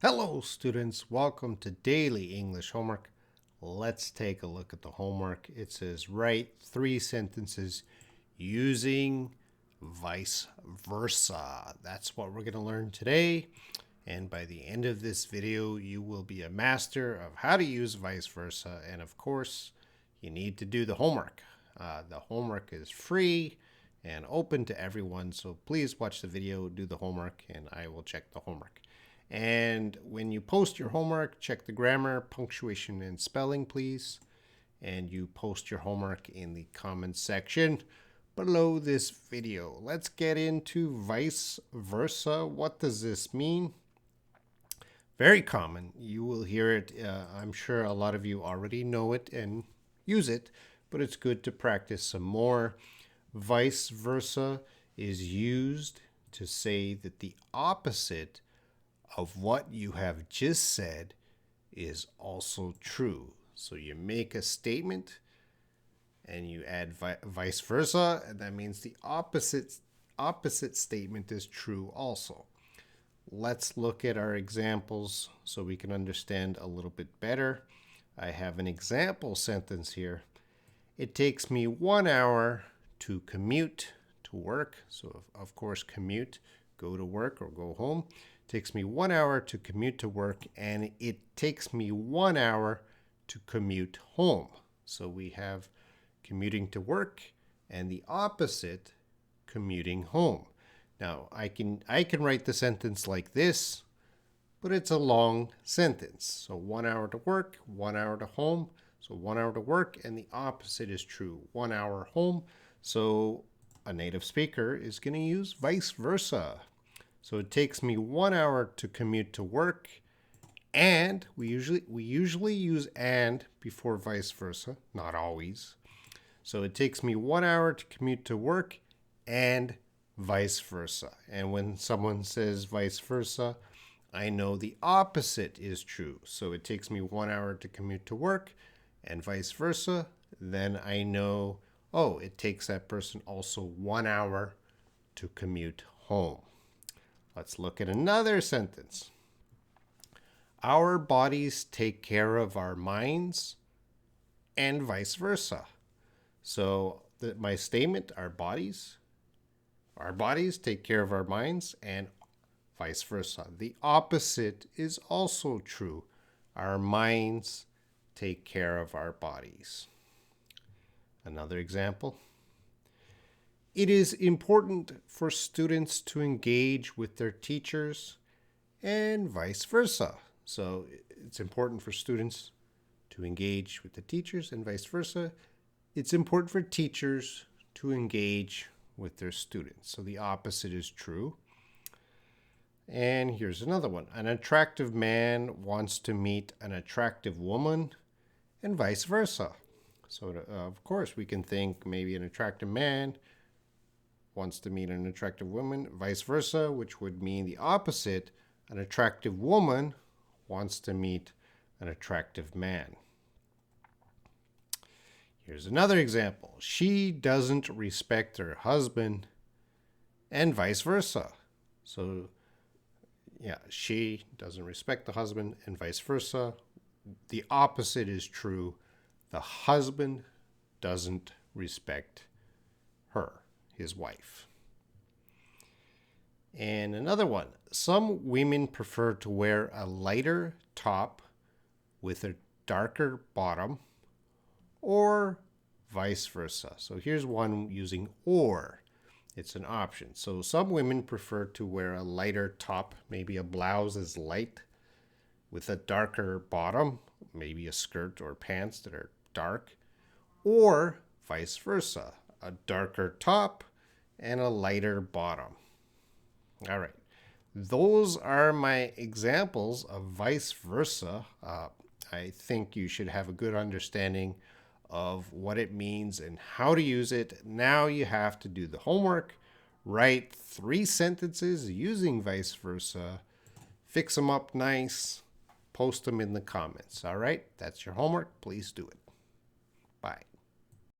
Hello students, welcome to Daily English Homework. Let's take a look at the homework. It says write 3 sentences using vice versa. That's what we're going to learn today. And by the end of this video, you will be a master of how to use vice versa. And of course, you need to do the homework. The homework is free and open to everyone. So please watch the video, do the homework, and I will check the homework. And when you post your homework, check the grammar, punctuation, and spelling, please. And you post your homework in the comments section below this video. Let's get into vice versa. What does this mean? Very common. You will hear it. I'm sure a lot of you already know it and use it, but it's good to practice some more. Vice versa is used to say that the opposite of what you have just said is also true. So you make a statement and you add vice versa, and that means the opposite statement is true also. Let's look at our examples so we can understand a little bit better. I have an example sentence here. It takes me 1 hour to commute to work. So of course, commute, go to work or go home. It takes me 1 hour to commute to work, and it takes me 1 hour to commute home. So we have commuting to work and the opposite, commuting home. Now I can write the sentence like this, but it's a long sentence. So 1 hour to work, 1 hour to home. So 1 hour to work, and the opposite is true, 1 hour home. So a native speaker is going to use vice versa. So it takes me 1 hour to commute to work, and we usually use and before vice versa, not always. So it takes me 1 hour to commute to work and vice versa. And when someone says vice versa, I know the opposite is true. So it takes me 1 hour to commute to work and vice versa. Then I know, oh, it takes that person also 1 hour to commute home. Let's look at another sentence. Our bodies take care of our minds and vice versa. So my statement, our bodies take care of our minds and vice versa. The opposite is also true. Our minds take care of our bodies. Another example. It is important for students to engage with their teachers and vice versa. So it's important for students to engage with the teachers and vice versa. It's important for teachers to engage with their students. So the opposite is true. And here's another one. An attractive man wants to meet an attractive woman and vice versa. So of course we can think maybe an attractive man wants to meet an attractive woman, vice versa, which would mean the opposite. An attractive woman wants to meet an attractive man. Here's another example. She doesn't respect her husband and vice versa. So yeah, she doesn't respect the husband and vice versa. The opposite is true. The husband doesn't respect her, his wife. And another one. Some women prefer to wear a lighter top with a darker bottom, or vice versa. So here's one using or. It's an option. So some women prefer to wear a lighter top, maybe a blouse is light, with a darker bottom, maybe a skirt or pants that are dark, or vice versa, a darker top and a lighter bottom. All right, those are my examples of vice versa. I think you should have a good understanding of what it means and how to use it. Now you have to do the homework, write 3 sentences using vice versa, fix them up nice, post them in the comments. All right, that's your homework. Please do it. Bye.